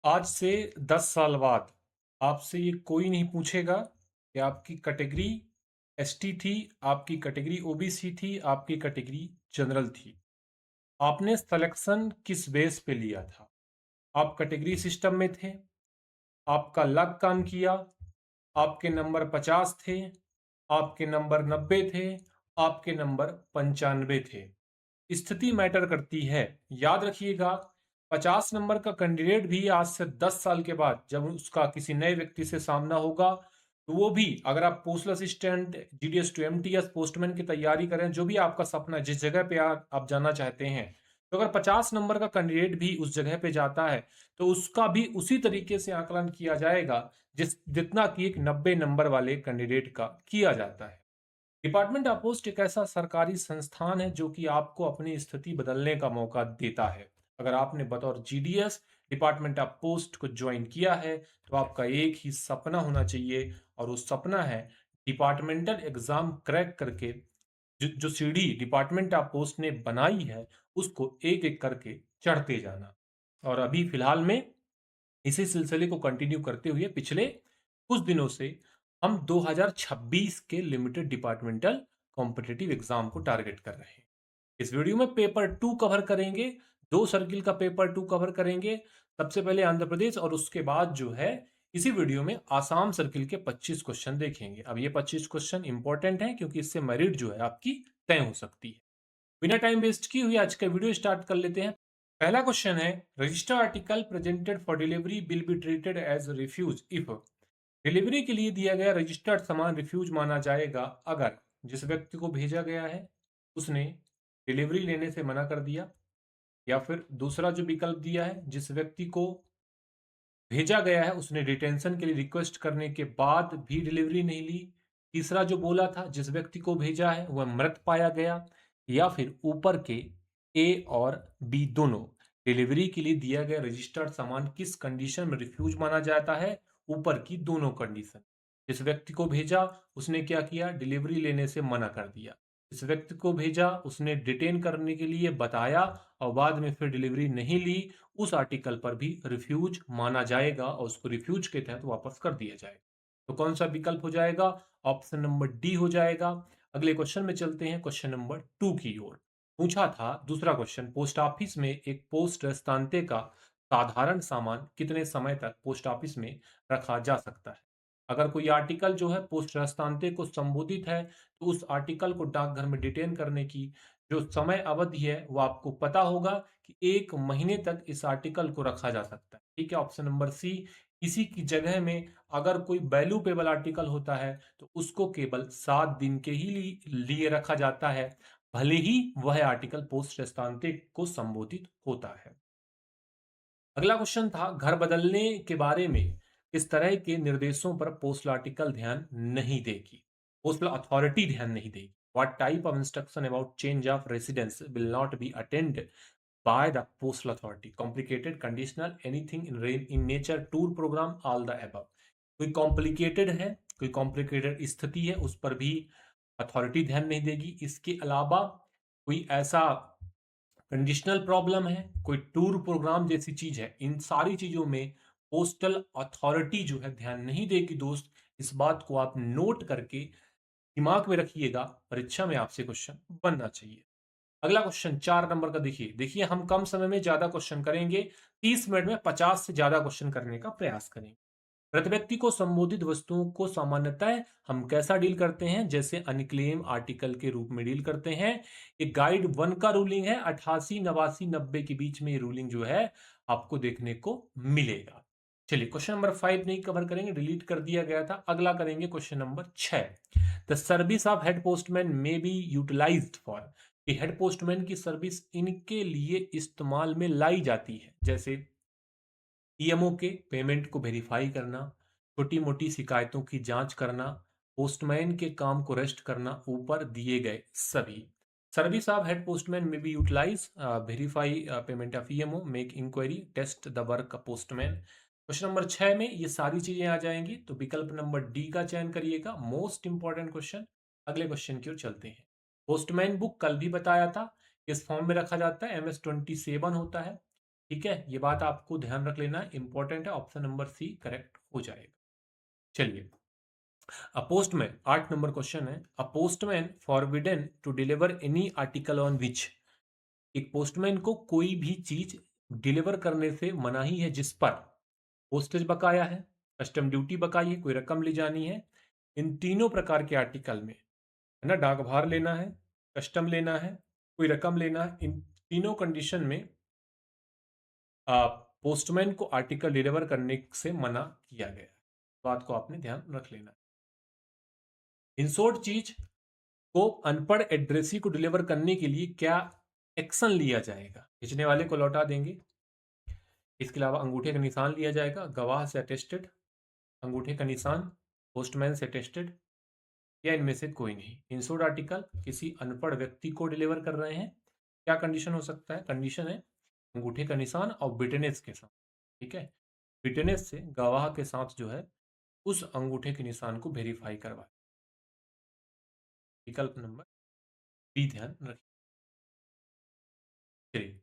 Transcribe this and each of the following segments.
आज से 10 साल बाद आपसे ये कोई नहीं पूछेगा कि आपकी कैटेगरी एसटी थी, आपकी कैटेगरी ओबीसी थी, आपकी कैटेगरी जनरल थी। आपने सिलेक्शन किस बेस पे लिया था? आप कैटेगरी सिस्टम में थे, आपका लक काम किया, आपके नंबर 50 थे, आपके नंबर 90 थे, आपके नंबर 95 थे। स्थिति मैटर करती है। याद रखिएगा, 50 नंबर का कैंडिडेट भी आज से 10 साल के बाद जब उसका किसी नए व्यक्ति से सामना होगा, तो वो भी अगर आप postal assistant, GDS to MTS, postman की तैयारी करें, जो भी आपका सपना जिस जगह पे आप जाना चाहते हैं, तो अगर 50 नंबर का कैंडिडेट भी उस जगह पे जाता है, तो उसका भी उसी तरीके से आकलन किया जाएगा जितना कि एक 90 नंबर वाले कैंडिडेट का किया जाता है। डिपार्टमेंट ऑफ पोस्ट एक ऐसा सरकारी संस्थान है जो कि आपको अपनी स्थिति बदलने का मौका देता है। अगर आपने बतौर जीडीएस डिपार्टमेंट ऑफ पोस्ट को ज्वाइन किया है, तो आपका एक ही सपना होना चाहिए, और वो सपना है डिपार्टमेंटल एग्जाम क्रैक करके जो सीढ़ी डिपार्टमेंट ऑफ पोस्ट ने बनाई है, उसको एक एक करके चढ़ते जाना। और अभी फिलहाल में इसी सिलसिले को कंटिन्यू करते हुए पिछले कुछ दिनों से हम 2026 के लिमिटेड डिपार्टमेंटल कॉम्पिटिटिव एग्जाम को टारगेट कर रहे हैं। इस वीडियो में पेपर टू कवर करेंगे, दो सर्किल का पेपर टू कवर करेंगे। सबसे पहले आंध्र प्रदेश, और उसके बाद जो है इसी वीडियो में आसाम सर्किल के 25 क्वेश्चन देखेंगे। अब ये 25 क्वेश्चन इंपॉर्टेंट है क्योंकि इससे मेरिट जो है आपकी तय हो सकती है। बिना टाइम वेस्ट किए हुए आज का वीडियो स्टार्ट कर लेते हैं। पहला क्वेश्चन है, register article presented for delivery will be treated as refuse if. Delivery के लिए दिया गया रजिस्टर्ड सामान रिफ्यूज माना जाएगा अगर जिस व्यक्ति को भेजा गया है उसने डिलीवरी लेने से मना कर दिया, या फिर दूसरा जो विकल्प दिया है, जिस व्यक्ति को भेजा गया है उसने डिटेंशन के लिए रिक्वेस्ट करने के बाद भी डिलीवरी नहीं ली। तीसरा जो बोला था, जिस व्यक्ति को भेजा है वह मृत पाया गया। या फिर ऊपर के ए और बी दोनों। डिलीवरी के लिए दिया गया रजिस्टर्ड सामान किस कंडीशन में रिफ्यूज माना जाता है? ऊपर की दोनों कंडीशन। जिस व्यक्ति को भेजा उसने क्या किया? डिलीवरी लेने से मना कर दिया। जिस व्यक्ति को भेजा उसने डिटेन करने के लिए बताया और बाद में फिर डिलीवरी नहीं ली, उस आर्टिकल पर भी रिफ्यूज माना जाएगा और उसको रिफ्यूज के तहत वापस कर दिया जाएगा। तो कौन सा विकल्प हो जाएगा? ऑप्शन नंबर डी हो जाएगा। अगले क्वेश्चन में चलते हैं, क्वेश्चन नंबर टू की ओर। पूछा था दूसरा क्वेश्चन, पोस्ट ऑफिस में एक पोस्ट हस्तांतरण का साधारण सामान कितने समय तक पोस्ट ऑफिस में रखा जा सकता है? अगर कोई आर्टिकल जो है पोस्ट हस्तांतरण को संबोधित है, तो उस आर्टिकल को डाकघर में डिटेन करने की जो समय अवधि है वो आपको पता होगा कि 1 महीने तक इस आर्टिकल को रखा जा सकता है। ठीक है, ऑप्शन नंबर सी। इसी की जगह में अगर कोई वैल्यूएबल आर्टिकल होता है, तो उसको केवल 7 दिन के ही लिए रखा जाता है, भले ही वह आर्टिकल पोस्ट हस्तांतरण को संबोधित होता है। अगला क्वेश्चन था, घर बदलने के बारे में किस तरह के निर्देशों पर पोस्टल आर्टिकल ध्यान नहीं देगी, पोस्टल अथॉरिटी ध्यान नहीं देगी? What type of instruction about change of residence will not be attend by the postal authority? Complicated, conditional, anything in nature, tour programme, all the above. कोई कॉम्प्लिकेटेड है, कोई complicated स्थिति है, उस पर भी अथॉरिटी ध्यान नहीं देगी। इसके अलावा कोई ऐसा कंडीशनल प्रॉब्लम है, कोई टूर प्रोग्राम जैसी चीज है, इन सारी चीजों में पोस्टल अथॉरिटी जो है ध्यान नहीं देगी दोस्त। इस बात को आप नोट करके दिमाग में रखिएगा, परीक्षा में आपसे क्वेश्चन बनना चाहिए। अगला क्वेश्चन 4 नंबर का देखिए। देखिए, हम कम समय में ज्यादा क्वेश्चन करेंगे, 30 मिनट में 50 से ज्यादा क्वेश्चन करने का प्रयास करेंगे। मृत व्यक्ति को संबोधित वस्तुओं को सामान्यतः हम कैसा डील करते हैं? जैसे अनक्लेम आर्टिकल के रूप में डील करते हैं। ये गाइड 1 का रूलिंग है, 88, 89, 90 के बीच में ये रूलिंग जो है आपको देखने को मिलेगा। चलिए, क्वेश्चन नंबर 5 नहीं कवर करेंगे, डिलीट कर दिया गया था। अगला करेंगे question number 6। The service of head postman may be utilised for. Head postman की सर्विस इनके लिए इस्तेमाल में लाई जाती है, जैसे पीएमओ के पेमेंट को वेरीफाई करना, छोटी मोटी शिकायतों की जांच करना, पोस्टमैन के काम को रेस्ट करना, ऊपर दिए गए सभी। सर्विस ऑफ हेड पोस्टमैन में be utilise, verify payment of EMO, make inquiry, test the work of postman. Question number 6 में ये सारी चीजें आ जाएंगी, तो विकल्प नंबर डी का चयन करिएगा, मोस्ट इंपॉर्टेंट क्वेश्चन। अगले क्वेश्चन की ओर चलते हैं। पोस्टमैन बुक कल भी बताया था, इस फॉर्म में रखा जाता है, MS-27 होता है। ठीक है, ये बात आपको ध्यान रख लेना है, इंपॉर्टेंट है। ऑप्शन नंबर सी करेक्ट हो जाएगा। चलिए, अ पोस्टमैन, 8 नंबर क्वेश्चन है। A postman forbidden to deliver any article on which, एक पोस्टमैन को कोई भी चीज डिलीवर करने से मनाही है जिस पर पोस्टेज बकाया है, कस्टम ड्यूटी बकाई है, कोई रकम ले जानी है। इन तीनों प्रकार के आर्टिकल में, है ना, डाक भार लेना है, कस्टम लेना है, कोई रकम लेना है, इन तीनों कंडीशन में पोस्टमैन को आर्टिकल डिलीवर करने से मना किया गया है। बात को आपने ध्यान रख लेना है। इंसोर्ट चीज को अनपढ़ एड्रेसी को डिलीवर करने के लिए क्या एक्शन लिया जाएगा? भेजने वाले को लौटा देंगे, इसके अलावा अंगूठे का निशान लिया जाएगा, गवाह से अटेस्टेड, अंगूठे का निशान, पोस्टमैन से अटेस्टेड, या इनमें से कोई नहीं। इंसोर्ड आर्टिकल किसी अनपढ़ व्यक्ति को डिलीवर कर रहे हैं, क्या कंडीशन हो सकता है? कंडीशन है अंगूठे का निशान और विटनेस के साथ। ठीक है, विटनेस से गवाह के साथ जो है उस अंगूठे के निशान को वेरीफाई करवाए। विकल्प नंबर बी ध्यान रखिए। चलिए,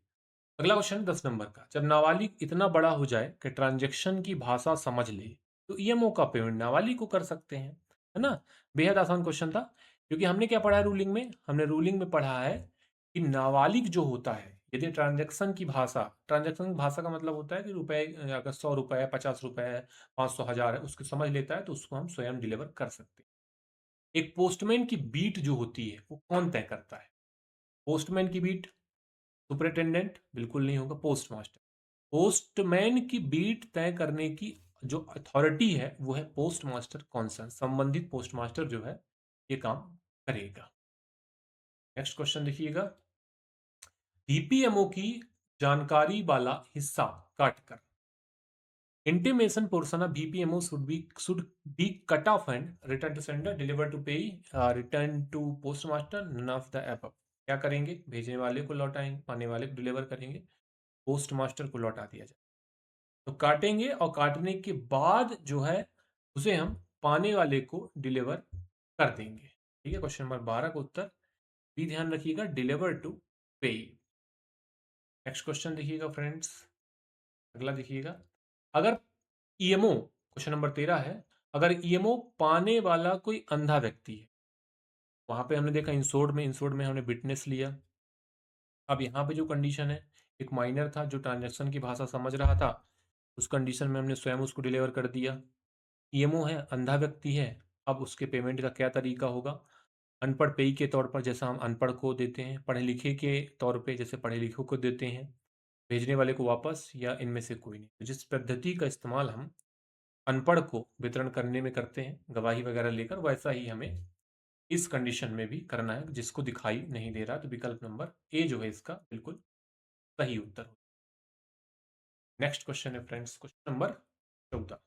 अगला क्वेश्चन 10 नंबर का। जब नाबालिग इतना बड़ा हो जाए कि ट्रांजैक्शन की भाषा समझ ले, तो ईएमओ का पेमेंट नाबालिग को कर सकते हैं, है ना। बेहद आसान क्वेश्चन था, क्योंकि हमने क्या पढ़ा है रूलिंग में? हमने रूलिंग में पढ़ा है कि नाबालिग जो होता है, यदि ट्रांजैक्शन की भाषा का मतलब होता है कि रुपए, अगर 100 रुपए है, 50 रुपए है, 500, 1000 है, उसको समझ लेता है, तो उसको हम स्वयं डिलीवर कर सकते हैं। एक पोस्टमैन की बीट जो होती है वो कौन तय करता है? पोस्टमैन की बीट सुपरिटेंडेंट बिल्कुल नहीं होगा, पोस्ट मास्टर। पोस्टमैन की बीट तय करने की जो अथॉरिटी है वो है पोस्ट मास्टर कॉन्सन, संबंधित पोस्ट मास्टर जो है ये काम करेगा। नेक्स्ट क्वेश्चन देखिएगा। बीपीएमओ की जानकारी वाला हिस्सा काटकर, intimation portion of BPMO should be cut off and return to sender, deliver to payee, return to postmaster, none of the above। क्या करेंगे? भेजने वाले को लौटाएंगे, पाने वाले को डिलीवर करेंगे, पोस्ट मास्टर को लौटा दिया जाए। तो काटेंगे और काटने के बाद जो है उसे हम पाने वाले को डिलीवर कर देंगे। ठीक है, क्वेश्चन नंबर 12 का उत्तर भी ध्यान रखिएगा, डिलीवर टू पे। नेक्स्ट क्वेश्चन देखिएगा फ्रेंड्स, अगला देखिएगा। अगर ईएमओ, क्वेश्चन नंबर 13 है, अगर ईएमओ पाने वाला कोई अंधा व्यक्ति है, वहां पे हमने देखा इंसोर्ड में हमने विटनेस लिया। अब यहाँ पे जो कंडीशन है, एक माइनर था जो ट्रांजैक्शन की भाषा समझ रहा था, उस कंडीशन में हमने स्वयं उसको डिलीवर कर दिया। ईएमओ है, अंधा व्यक्ति है, अब उसके पेमेंट का क्या तरीका होगा? अनपढ़ पेई के तौर पर जैसा हम अनपढ़ को देते हैं, पढ़े लिखे के तौर पे जैसे पढ़े लिखे को देते हैं, भेजने वाले को वापस, या इनमें से कोई नहीं। तो जिस पद्धति का इस्तेमाल हम अनपढ़ को वितरण करने में करते हैं गवाही वगैरह लेकर, वैसा ही हमें इस कंडीशन में भी करना है, जिसको दिखाई नहीं दे रहा। तो विकल्प नंबर ए जो है इसका बिल्कुल सही उत्तर हो। नेक्स्ट क्वेश्चन है फ्रेंड्स, क्वेश्चन नंबर 14।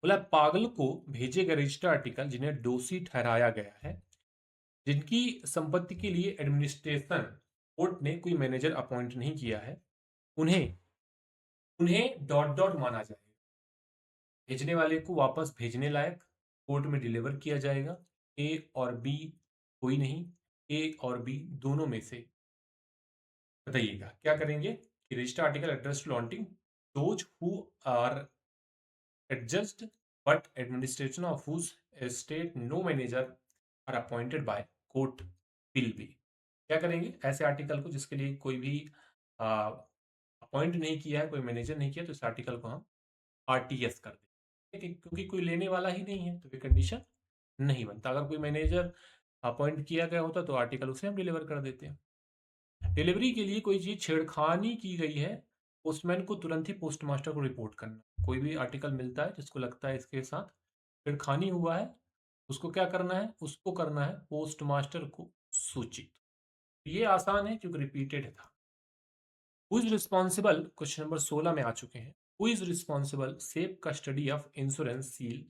बोला पागल को भेजे गए रजिस्टर आर्टिकल जिन्हें दोषी ठहराया गया है, जिनकी संपत्ति के लिए एडमिनिस्ट्रेशन कोर्ट ने कोई मैनेजर अपॉइंट नहीं किया है, उन्हें उन्हें डॉट डॉट माना जाएगा। भेजने वाले को वापस भेजने लायक, कोर्ट में डिलीवर किया जाएगा, ए और बी कोई नहीं, ए और बी दोनों में से बताइएगा क्या करेंगे। कि register article address to lunatic those who are adjust but administration of whose state no manager are appointed by court will be. क्या करेंगे ऐसे आर्टिकल को जिसके लिए कोई भी अपॉइंट नहीं किया है, कोई मैनेजर नहीं किया, तो इस आर्टिकल को हम आरटीएस कर दें। ठीक है, क्योंकि कोई लेने वाला ही नहीं है तो ये कंडीशन नहीं बनता। अगर कोई मैनेजर अपॉइंट किया गया होता तो आर्टिकल उसे हम डिलीवर कर देते हैं। डिलीवरी के लिए कोई चीज छेड़खानी की गई है, पोस्टमैन को तुरंत ही पोस्ट मास्टर को रिपोर्ट करना। कोई भी आर्टिकल मिलता है जिसको लगता है इसके साथ छेड़खानी हुआ है, उसको क्या करना है? उसको करना है पोस्ट मास्टर को सूचित। ये आसान है क्योंकि रिपीटेड था। Who is responsible, question number 16 में आ चुके हैं। Who is responsible safe custody of insurance seal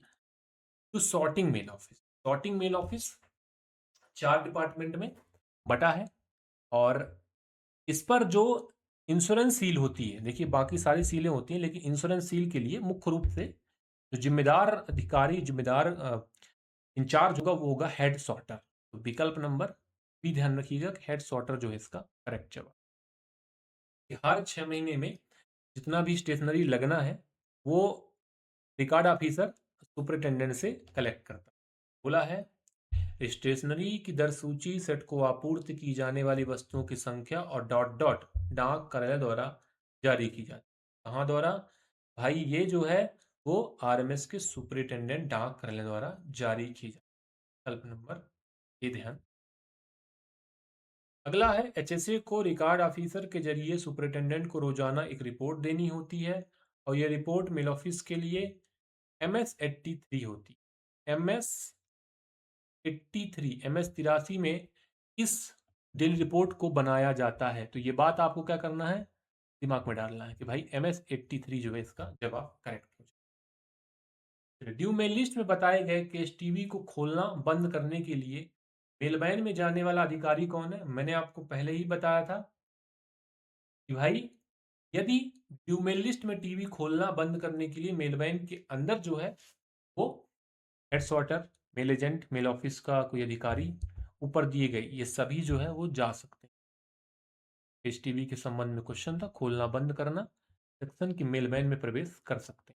to sorting mail office. Sorting mail office 4 department में बटा है, और इस पर जो इंश्योरेंस सील होती है, देखिए बाकी सारी सीलें होती हैं, लेकिन इंश्योरेंस सील के लिए मुख्य रूप से जो जिम्मेदार अधिकारी, जिम्मेदार इंचार्ज होगा वो होगा हेड सॉर्टर। तो विकल्प नंबर भी ध्यान रखिएगा कि हेड सॉर्टर जो है इसका करेक्ट जवाब। कि हर 6 महीने में जितना भी स्टेशनरी लगना है वो रिकॉर्ड ऑफिसर सुपरिटेंडेंट से कलेक्ट करता है। बोला है स्टेशनरी की दर सूची सेट को आपूर्ति की जाने वाली वस्तुओं की संख्या और डॉट डॉट डाक कार्यालय द्वारा जारी की जाती है। कहाँ द्वारा? भाई ये जो है वो आरएमएस के सुपरिटेंडेंट डाक कार्यालय द्वारा जारी की जाती है। विकल्प नंबर ये ध्यान। अगला है एचएसए को रिकॉर्ड ऑफिसर के जरिए सुपरिटेंडेंट को रोजाना एक रिपोर्ट देनी होती है और यह रिपोर्ट मेल ऑफिस के लिए MS-83 होती है। MS-83 में इस डेली रिपोर्ट को बनाया जाता है। तो ये बात आपको क्या करना है, दिमाग में डालना है कि भाई MS-83 जो है इसका जवाब करेक्ट हो जाए। ड्यू मेल लिस्ट में बताए गए केस टीवी को खोलना बंद करने के लिए मेलबैन में जाने वाला अधिकारी कौन है? मैंने आपको पहले ही बताया था कि भाई यदि ड्यू मेल लिस्ट में टीवी खोलना बंद करने के लिए मेलबैन के अंदर जो है वो head sorter, mail agent, mail office का कोई अधिकारी ऊपर दिए गए ये सभी जो है वो जा सकते हैं। एच टीवी के संबंध में क्वेश्चन था, खोलना बंद करना सेक्शन की मेलबैन में प्रवेश कर सकते हैं।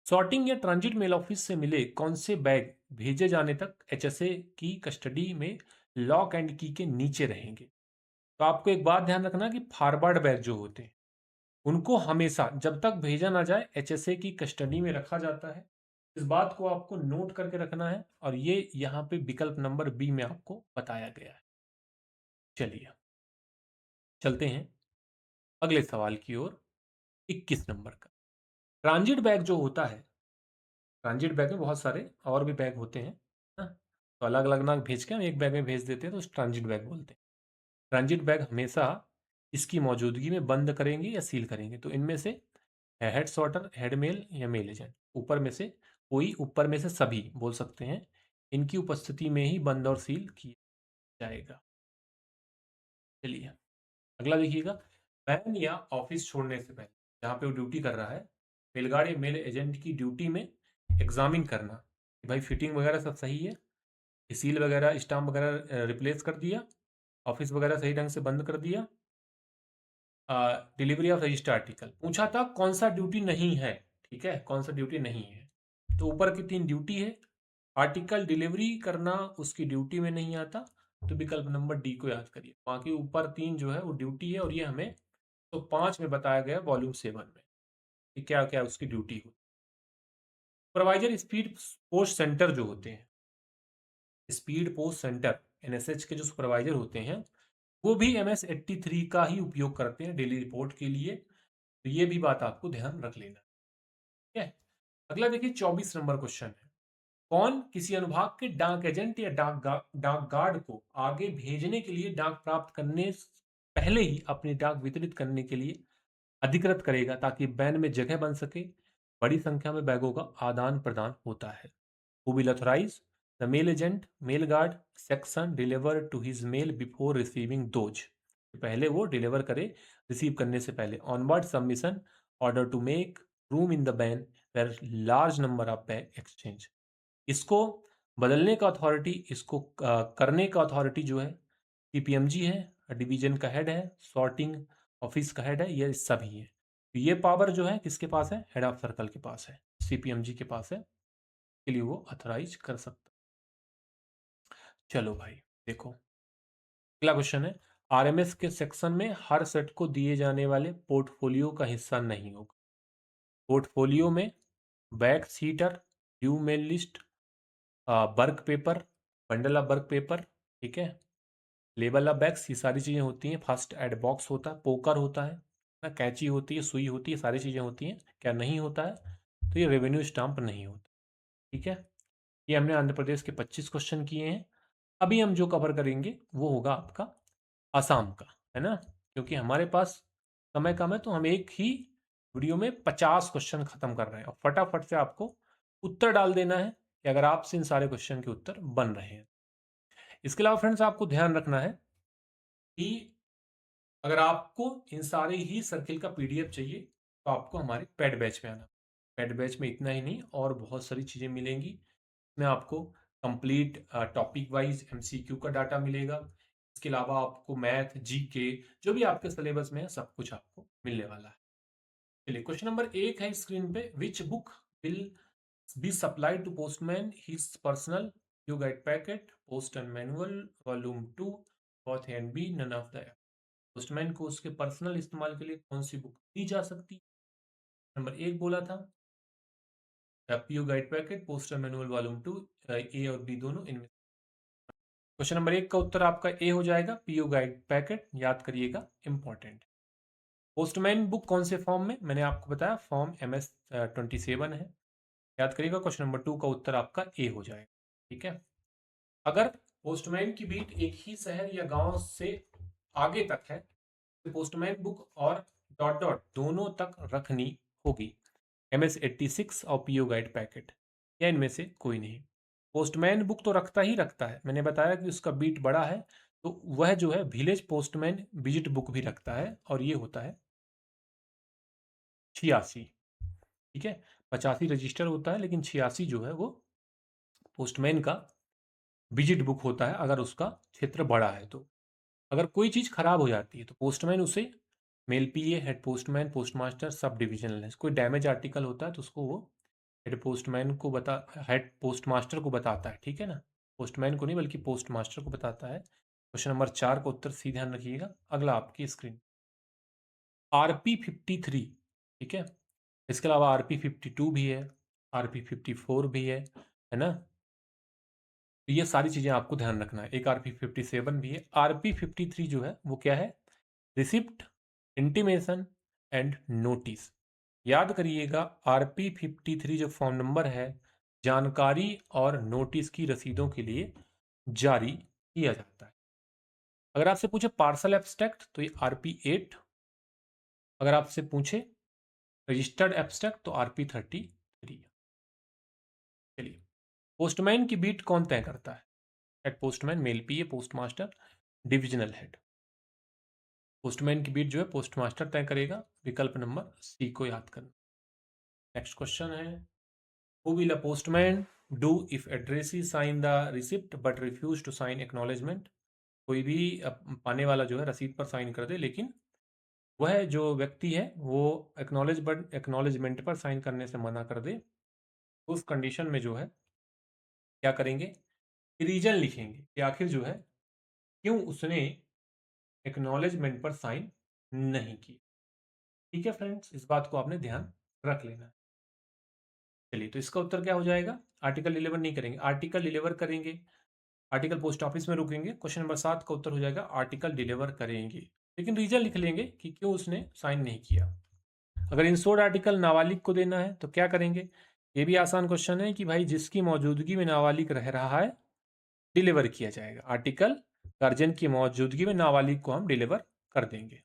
सॉर्टिंग या ट्रांजिट मेल ऑफिस से मिले कौन से बैग भेजे जाने तक एचएसए की कस्टडी में लॉक एंड की के नीचे रहेंगे? तो आपको एक बात ध्यान रखना कि फॉरवर्ड बैग जो होते हैं उनको हमेशा जब तक भेजा ना जाए एचएसए की कस्टडी में रखा जाता है। इस बात को आपको नोट करके रखना है और ये यहाँ पे विकल्प नंबर बी में आपको बताया गया है। चलिए चलते हैं अगले सवाल की ओर। 21 नंबर का ट्रांजिट बैग जो होता है, ट्रांजिट बैग में बहुत सारे और भी बैग होते हैं ना, तो अलग अलग ना भेज के हम एक बैग में भेज देते हैं तो उस ट्रांजिट बैग बोलते हैं। ट्रांजिट बैग हमेशा इसकी मौजूदगी में बंद करेंगे या सील करेंगे। तो इनमें से हेड सॉर्टर, हेड मेल या मेल एजेंट, ऊपर में से कोई, ऊपर में से सभी बोल सकते हैं, इनकी उपस्थिति में ही बंद और सील किया जाएगा। चलिए अगला देखिएगा। वैन या ऑफिस छोड़ने से पहले जहाँ पे वो ड्यूटी कर रहा है, रेलगाड़ी मेल एजेंट की ड्यूटी में एग्जामिन करना कि भाई फिटिंग वगैरह सब सही है, सील वगैरह स्टाम्प वगैरह रिप्लेस कर दिया, ऑफिस वगैरह सही ढंग से बंद कर दिया, डिलीवरी ऑफ रजिस्टर आर्टिकल पूछा था कौन सा ड्यूटी नहीं है। ठीक है, कौन सा ड्यूटी नहीं है? तो ऊपर की 3 ड्यूटी है, आर्टिकल डिलीवरी करना उसकी ड्यूटी में नहीं आता, तो विकल्प नंबर डी को याद करिए। बाकी ऊपर 3 जो है वो ड्यूटी है और ये हमें तो 5 में बताया गया वॉल्यूम 7 में कि क्या क्या उसकी ड्यूटी हो। सुपरवाइजर स्पीड पोस्ट सेंटर जो होते हैं, स्पीड पोस्ट सेंटर एनएसएच के जो सुपरवाइजर होते हैं वो भी MS-83 का ही उपयोग करते हैं डेली रिपोर्ट के लिए। तो ये भी बात आपको ध्यान रख लेना। ठीक है, अगला देखिए 24 नंबर क्वेश्चन है। कौन किसी अनुभाग के डाक एजेंट या डाक गार्ड को आगे भेजने के लिए डाक प्राप्त करने पहले ही अपनी डाक वितरित करने के लिए अधिकृत करेगा ताकि बैन में जगह बन सके? बड़ी संख्या में बैगों का आदान प्रदान होता है। Who will authorize the mail agent, mail guard section deliver to his mail before receiving those? पहले वो डिलीवर करे रिसीव करने से पहले। Onward submission order to make room in the van where large number of bag exchange. इसको बदलने का authority, इसको करने का अथॉरिटी जो है सीपीएमजी है, डिवीजन का हेड है, सॉर्टिंग ऑफिस का हेड है, ये सभी है। तो ये पावर जो है किसके पास है? हेड ऑफ सर्कल के पास है, सीपीएमजी के पास है, के लिए वो अथोराइज कर सकता। चलो भाई देखो अगला क्वेश्चन है। आरएमएस के सेक्शन में हर सेट को दिए जाने वाले पोर्टफोलियो का हिस्सा नहीं होगा। पोर्टफोलियो में back seater, due mail list, work paper, bundle of work paper, ठीक है, लेबल ऑफ बैग्स, ये सारी चीज़ें होती हैं। फर्स्ट एड बॉक्स होता है, पोकर होता है ना, कैंची होती है, सुई होती है, सारी चीज़ें होती हैं। क्या नहीं होता है? तो ये रेवेन्यू स्टाम्प नहीं होता। ठीक है, ये हमने आंध्र प्रदेश के 25 क्वेश्चन किए हैं। अभी हम जो कवर करेंगे वो होगा आपका आसाम का, है ना, क्योंकि हमारे पास समय कम है तो हम एक ही वीडियो में 50 क्वेश्चन खत्म कर रहे हैं और फटाफट से आपको उत्तर डाल देना है कि अगर आपसे इन सारे क्वेश्चन के उत्तर बन रहे हैं। इसके अलावा फ्रेंड्स आपको ध्यान रखना है कि अगर आपको इन सारे ही सर्किल का पीडीएफ चाहिए तो आपको हमारे पेड बैच में आना। पेड बैच में इतना ही नहीं और बहुत सारी चीज़ें मिलेंगी। इसमें आपको कंप्लीट टॉपिक वाइज एमसीक्यू का डाटा मिलेगा, इसके अलावा आपको मैथ, जीके, जो भी आपके सिलेबस में है सब कुछ आपको मिलने वाला है। चलिए क्वेश्चन नंबर 1 है स्क्रीन पे, which book will be supplied to postman his personal you guide packet post and manual volume 2 both A and B none of the. Postman को उसके पर्सनल इस्तेमाल के लिए कौन सी बुक दी जा सकती? नंबर 1 बोला था PU guide packet, post and manual volume 2, A और बी दोनों इनमें। क्वेश्चन नंबर 1 का उत्तर आपका ए हो जाएगा, पीयू गाइड पैकेट, याद करिएगा, इंपॉर्टेंट। पोस्टमैन बुक कौन से फॉर्म में? मैंने आपको बताया फॉर्म MS-27 है, याद करिएगा। क्वेश्चन नंबर 2 का उत्तर आपका ए हो जाएगा, ठीक है। अगर पोस्टमैन की बीट एक ही शहर या गांव से आगे तक है तो पोस्टमैन बुक और डॉट डॉट दोनों तक रखनी होगी। MS-86 और पीओ गाइड पैकेट, या इनमें से कोई नहीं। पोस्टमैन बुक तो रखता ही रखता है, मैंने बताया कि उसका बीट बड़ा है, तो वह जो है विलेज पोस्टमैन विजिट बुक भी रखता है, और ये होता है 86, ठीक है। 85 रजिस्टर होता है, लेकिन 86 जो है वो पोस्टमैन का विजिट बुक होता है, अगर उसका क्षेत्र बड़ा है तो। अगर कोई चीज़ खराब हो जाती है तो पोस्टमैन उसे mail PA, head postman, postmaster, sub divisional है, कोई डैमेज आर्टिकल होता है तो उसको वो हेड पोस्टमैन को हेड पोस्टमास्टर को बताता है, ठीक है ना। पोस्टमैन को नहीं बल्कि पोस्टमास्टर को बताता है। क्वेश्चन नंबर 4 का उत्तर सी ध्यान रखिएगा। अगला आपकी स्क्रीन RP-53, ठीक है। इसके अलावा RP-52 भी है, RP-54 भी है ना। तो ये सारी चीज़ें आपको ध्यान रखना है। एक RP-57 भी है। RP-53 जो है वो क्या है? Receipt, intimation and notice. याद करिएगा, RP-53 जो फॉर्म नंबर है, जानकारी और नोटिस की रसीदों के लिए जारी किया जाता है। अगर आपसे पूछे पार्सल एब्स्ट्रैक्ट तो ये RP-8, अगर आपसे पूछे रजिस्टर्ड एब्स्ट्रैक्ट तो RP-33। चलिए, पोस्टमैन की बीट कौन तय करता है? हेड पोस्टमैन, मेल पीए, पोस्टमास्टर, डिविजनल हेड। पोस्टमैन की बीट जो है पोस्टमास्टर तय करेगा, विकल्प नंबर सी को याद करना। नेक्स्ट क्वेश्चन है, who will a postman do if addressee sign the receipt but refuse to sign acknowledgement? कोई भी पाने वाला जो है रसीद पर साइन कर दे, लेकिन वह जो व्यक्ति है वो एक्नॉलेजमेंट पर साइन करने से मना कर दे, उस कंडीशन में जो है क्या करेंगे? रीजन लिखेंगे कि आखिर जो है क्यों उसने एक्नॉलेजमेंट पर साइन नहीं की। ठीक है फ्रेंड्स, इस बात को आपने ध्यान रख लेना। चलिए, तो इसका उत्तर क्या हो जाएगा? आर्टिकल 11 नहीं करेंगे, आर्टिकल डिलीवर करेंगे, आर्टिकल पोस्ट ऑफिस में रुकेंगे। क्वेश्चन नंबर 7 का उत्तर हो जाएगा आर्टिकल डिलीवर करेंगे, लेकिन रीजन लिख लेंगे कि क्यों उसने साइन नहीं किया। अगर इंश्योर्ड आर्टिकल नाबालिग को देना है तो क्या करेंगे? ये भी आसान क्वेश्चन है कि भाई जिसकी मौजूदगी में नाबालिग रह रहा है डिलीवर किया जाएगा। आर्टिकल गार्जियन की मौजूदगी में नाबालिग को हम डिलीवर कर देंगे,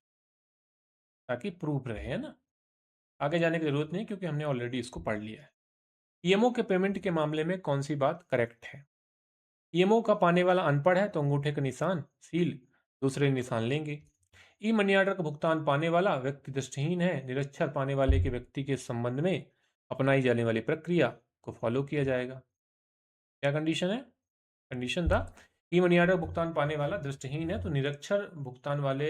ताकि प्रूफ रहे, है ना। आगे जाने की जरूरत नहीं क्योंकि हमने ऑलरेडी इसको पढ़ लिया है। ईएमओ के पेमेंट के मामले में कौन सी बात करेक्ट है? ईएमओ का पाने वाला अनपढ़ है तो अंगूठे का निशान, सील, दूसरे निशान लेंगे। ई मनी ऑर्डर का भुगतान पाने वाला व्यक्ति दृष्टिहीन है, निरक्षर पाने वाले के व्यक्ति के संबंध में अपनाई जाने वाली प्रक्रिया को फॉलो किया जाएगा। क्या कंडीशन है? कंडीशन था ई मनी ऑर्डर भुगतान पाने वाला दृष्टिहीन है तो निरक्षर भुगतान वाले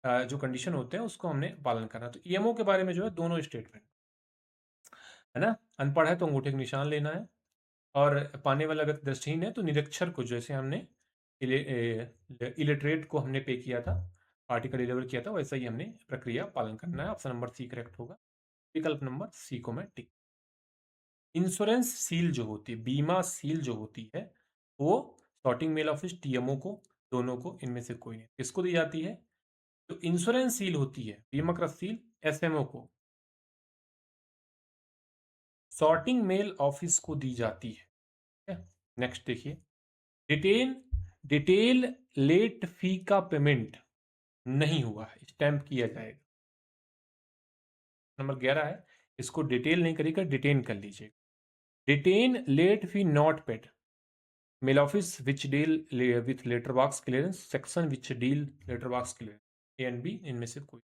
जो कंडीशन होते हैं उसको हमने पालन करना। तो ईएमओ के बारे में जो है दोनों स्टेटमेंट है ना, अनपढ़ है तो अंगूठे का निशान लेना है, और पाने वाला व्यक्ति दृष्टिहीन है तो निरक्षर को, जैसे हमने इलिटरेट को हमने पे किया था, आर्टिकल डिलीवर किया था, वैसा ही हमने प्रक्रिया पालन करना है। ऑप्शन नंबर सी करेक्ट होगा, विकल्प नंबर सी को मैं टिक। इंश्योरेंस सील जो होती है, बीमा सील जो होती है, वो सॉर्टिंग मेल ऑफिस, टीएमओ को, दोनों को, इनमें से कोई नहीं। किसको दी जाती है? जो इंश्योरेंस सील होती है, बीमाकृत सील, एसएमओ को, सॉर्टिंग मेल ऑफिस को दी जाती है। नेक्स्ट देखिए, डिटेल डिटेल लेट फी का पेमेंट नहीं हुआ है, स्टैंप किया जाएगा। नंबर 11 है, इसको डिटेल नहीं करिएगा, डिटेन कर लीजिए। Detain late fee not paid, mail office which deal with letter box clearance, section which deal letter box clearance, A and B, इनमें से कोई।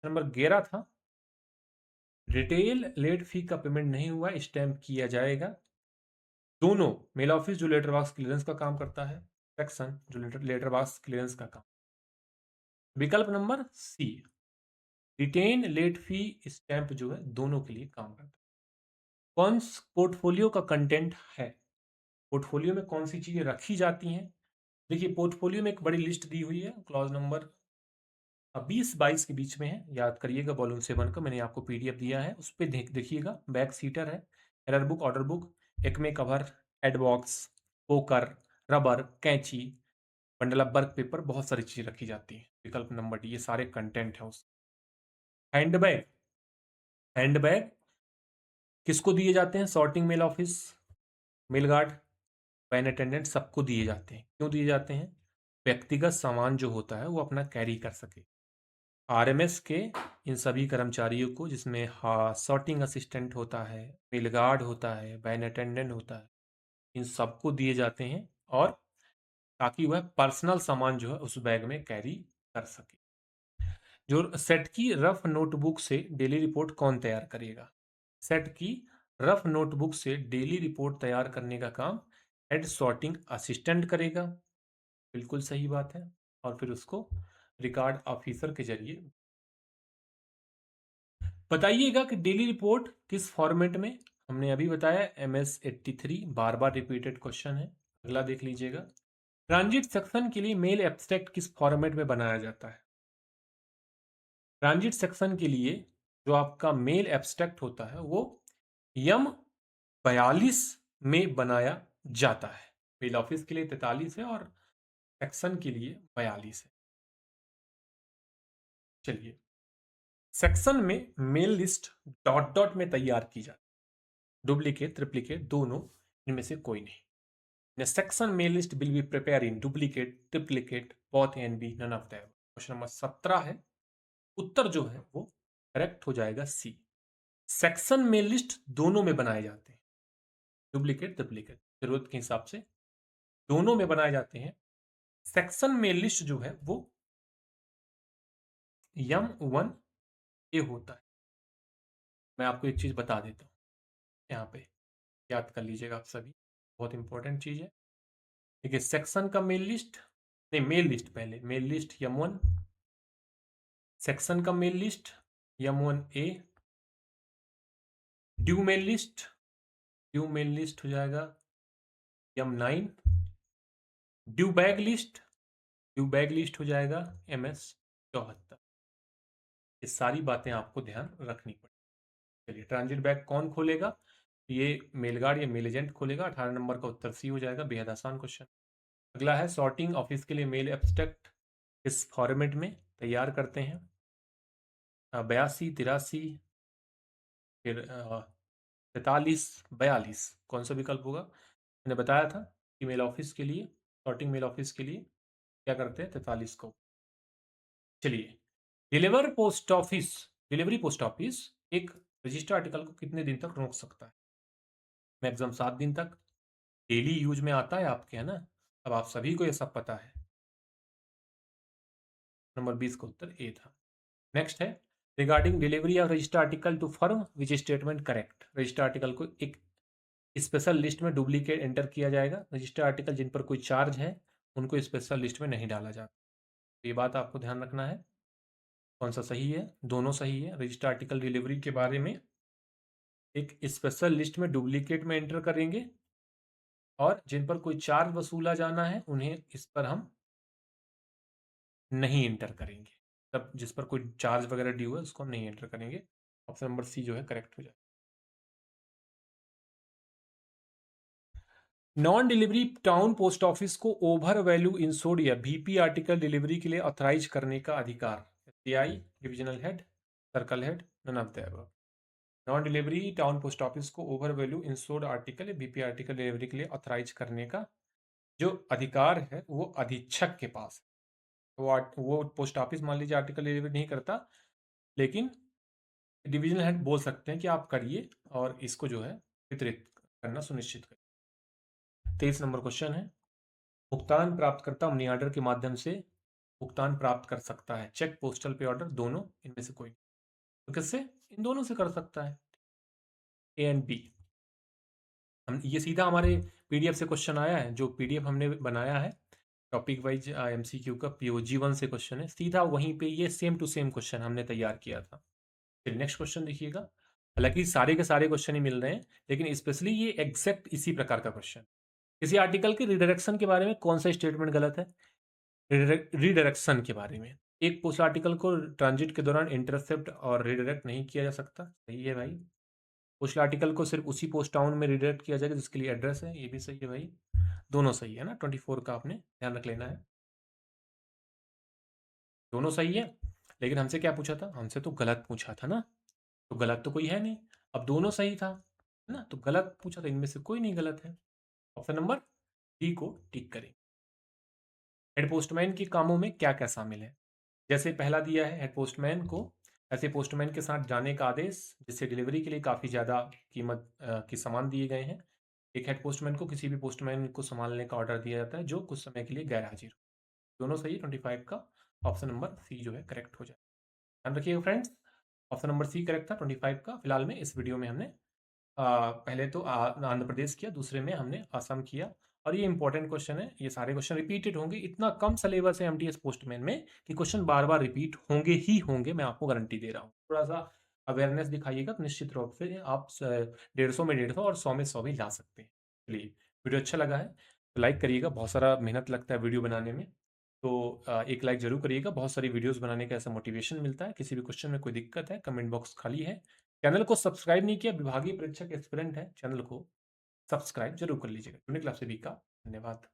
नंबर 11 था, डिटेल लेट फी का पेमेंट नहीं हुआ, स्टैंप किया जाएगा। दोनों, मेल ऑफिस जो लेटर बॉक्स क्लियरेंस का काम करता है सेक्शन जो लेटर बॉक्स क्लियरेंस का काम। विकल्प number C, retain late fee stamp जो है दोनों के लिए काम करता है। कौन पोर्टफोलियो का कंटेंट है, पोर्टफोलियो में कौन सी चीजें रखी जाती हैं। देखिए पोर्टफोलियो में एक बड़ी लिस्ट दी हुई है, क्लॉज नंबर 20-22 के बीच में है, याद करिएगा वॉल्यूम 7 का मैंने आपको पीडीएफ दिया है, उस पर देखिएगा। बैक सीटर है, एरर बुक, ऑर्डर बुक, एकमे कवर, एडबॉक्स, पोकर, रबर, कैंची, बंडल ऑफ वर्क पेपर, बहुत सारी चीजें रखी जाती हैं। विकल्प नंबर डी, ये सारे कंटेंट है उस। हैंडबैग, हैंडबैग किसको दिए जाते हैं, sorting mail office, mail guard, van attendant, सबको दिए जाते हैं। क्यों दिए जाते हैं, व्यक्तिगत सामान जो होता है वो अपना कैरी कर सके। आरएमएस के इन सभी कर्मचारियों को, जिसमें सॉर्टिंग असिस्टेंट होता है, मेल गार्ड होता है, पैन अटेंडेंट होता है, इन सबको दिए जाते हैं, और ताकि वह पर्सनल सामान जो है उस बैग में कैरी कर सके। जो सेट की रफ नोटबुक से डेली रिपोर्ट कौन तैयार करेगा, सेट की रफ नोटबुक से डेली रिपोर्ट तैयार करने का काम हेड सॉर्टिंग असिस्टेंट करेगा। बिल्कुल सही बात है। और फिर उसको रिकॉर्ड ऑफिसर के जरिए बताइएगा कि डेली रिपोर्ट किस फॉर्मेट में। हमने अभी बताया MS 83, बार बार रिपीटेड क्वेश्चन है। अगला देख लीजिएगा, ट्रांजिट सेक्शन के लिए मेल एब्स्ट्रैक्ट किस फॉर्मेट में बनाया जाता है। ट्रांजिट सेक्शन के लिए जो आपका मेल एब्स्ट्रैक्ट होता है वो M 42 में बनाया जाता है। मेल ऑफिस के लिए 43 है और सेक्शन के लिए 42 है। चलिए, सेक्शन में मेल लिस्ट डॉट डॉट में तैयार की जाती है, डुप्लीकेट ट्रिप्लीकेट दोनों, इनमें से कोई नहीं। The section mail list will be prepared in duplicate, triplicate, both A and B, none of them। Question number 17 है, उत्तर जो है वो करेक्ट हो जाएगा सी। सेक्शन मेल लिस्ट दोनों में बनाए जाते हैं, डुप्लीकेट ट्रिप्लीकेट, जरूरत के हिसाब से दोनों में बनाए जाते हैं। सेक्शन मेल लिस्ट जो है वो M1A होता है। मैं आपको एक चीज बता देता हूँ, यहाँ पे याद कर लीजिएगा आप सभी, बहुत इंपॉर्टेंट चीज है। देखिए सेक्शन का मेल लिस्ट, नहीं मेल लिस्ट, पहले मेल लिस्ट M1, सेक्शन का mail list M1A, due mail list, due mail list हो जाएगा M9, due bag list, due bag list हो जाएगा MS 74। ये सारी बातें आपको ध्यान रखनी पड़ेगी। चलिए, ट्रांजिट बैग कौन खोलेगा, ये मेलगार्ड या मेल एजेंट खोलेगा। 18 नंबर का उत्तर सी हो जाएगा, बेहद आसान क्वेश्चन। अगला है, सॉर्टिंग ऑफिस के लिए मेल एब्स्ट्रैक्ट इस फॉर्मेट में तैयार करते हैं। 82, 83, फिर 43, 42, कौन सा विकल्प होगा। मैंने बताया था कि मेल ऑफिस के लिए, सॉर्टिंग मेल ऑफिस के लिए क्या करते हैं, 43 को। चलिए, deliver post office, delivery post office एक रजिस्टर आर्टिकल को कितने दिन तक रोक सकता है। मैक्सिमम 7 दिन तक। डेली यूज में आता है आपके, है ना, अब आप सभी को ये सब पता है। नंबर 20 का उत्तर ए था। नेक्स्ट है, regarding delivery of register article to firm which statement correct. Register article को एक स्पेशल लिस्ट में डुप्लीकेट एंटर किया जाएगा। रजिस्टर आर्टिकल जिन पर कोई चार्ज है उनको स्पेशल लिस्ट में नहीं डाला जाता। ये बात आपको ध्यान रखना है। कौन सा सही है, दोनों सही है। रजिस्टर आर्टिकल डिलीवरी के बारे में एक स्पेशल लिस्ट में डुप्लीकेट में एंटर करेंगे, और जिन पर कोई चार्ज वसूला जाना है उन्हें इस पर हम नहीं एंटर करेंगे। तब जिस पर कोई चार्ज वगैरह ड्यू है उसको हम नहीं एंटर करेंगे। ऑप्शन नंबर सी जो है करेक्ट हो जाए। Non delivery town post office को ओवर वैल्यू इंश्योर्ड या VP आर्टिकल डिलीवरी के लिए ऑथराइज करने का अधिकार, SCI, divisional head, circle head, none of the above. Non delivery town post office को ओवर वैल्यू इंश्योर्ड आर्टिकल या VP आर्टिकल डिलीवरी के लिए ऑथराइज करने का जो अधिकार है वो अधीक्षक के पास है। वो पोस्ट ऑफिस मान लीजिए आर्टिकल डिलीवरी नहीं करता, लेकिन डिविजनल हेड बोल सकते हैं कि आप करिए और इसको जो है वितरित करना सुनिश्चित करिए। 23 नंबर क्वेश्चन है, भुगतान प्राप्तकर्ता मनी ऑर्डर के माध्यम से भुगतान प्राप्त कर सकता है, चेक, पोस्टल पे ऑर्डर, दोनों, इनमें से कोई। तो किससे, इन दोनों से कर सकता है, A एंड B। हम ये सीधा हमारे PDF से क्वेश्चन आया है, जो PDF हमने बनाया है टॉपिक वाइज एमसीक्यू का POG 1 से क्वेश्चन है, सीधा वहीं पे ये सेम टू सेम क्वेश्चन हमने तैयार किया था। फिर नेक्स्ट क्वेश्चन देखिएगा, हालांकि सारे के सारे क्वेश्चन ही मिल रहे हैं, लेकिन स्पेशली ये एग्जैक्ट इसी प्रकार का क्वेश्चन। किसी आर्टिकल के रिडायरेक्शन के बारे में कौन सा स्टेटमेंट गलत है? रिडायरेक्शन के बारे में, एक पोस्ट आर्टिकल को ट्रांजिट के दौरान इंटरसेप्ट और रिडायरेक्ट नहीं किया जा सकता, सही है भाई। पोस्ट आर्टिकल को सिर्फ उसी पोस्ट टाउन में रिडायरेक्ट किया जाएगा जिसके लिए एड्रेस है, ये भी सही है भाई। दोनों सही है ना, 24 का आपने ध्यान रख लेना है, दोनों सही है। लेकिन हमसे क्या पूछा था? हमसे तो गलत पूछा था ना, तो गलत तो कोई है नहीं। अब दोनों सही था है ना, तो गलत पूछा था, इनमें से कोई नहीं गलत है। ऑप्शन नंबर डी को टिक करें। हेड पोस्टमैन के कामों में क्या क्या शामिल है? जैसे पहला दिया है हेड पोस्टमैन को ऐसे पोस्टमैन के साथ जाने का आदेश जिससे डिलीवरी के लिए काफ़ी ज़्यादा कीमत के सामान दिए गए हैं। एक हेड पोस्टमैन को किसी भी पोस्टमैन को संभालने का ऑर्डर दिया जाता है जो कुछ समय के लिए गैर हाजिर हो। दोनों सही, 25 का ऑप्शन नंबर सी जो है करेक्ट हो जाए। ध्यान रखिएगा friends, option number C correct था 25 का। फिलहाल में इस वीडियो में हमने पहले तो आंध्र प्रदेश किया, दूसरे में हमने असम किया। और ये इंपॉर्टेंट क्वेश्चन है, ये सारे क्वेश्चन रिपीटेड होंगे। इतना कम सिलेबस है एमटीएस पोस्टमैन में कि क्वेश्चन बार बार रिपीट होंगे ही होंगे, मैं आपको गारंटी दे रहा हूँ। थोड़ा सा अवेयरनेस दिखाइएगा तो निश्चित रूप से आप 150 में 150 और 100 में 100 भी ला सकते हैं। चलिए, वीडियो अच्छा लगा है तो लाइक करिएगा, बहुत सारा मेहनत लगता है वीडियो बनाने में, तो एक लाइक जरूर करिएगा। बहुत सारी वीडियोस बनाने का ऐसा मोटिवेशन मिलता है। किसी भी क्वेश्चन में कोई दिक्कत है, कमेंट बॉक्स खाली है। चैनल को सब्सक्राइब नहीं किया, विभागीय परीक्षक एस्पिरेंट है, चैनल को सब्सक्राइब जरूर कर लीजिएगा। जुड़ने के लिए आप सभी का धन्यवाद।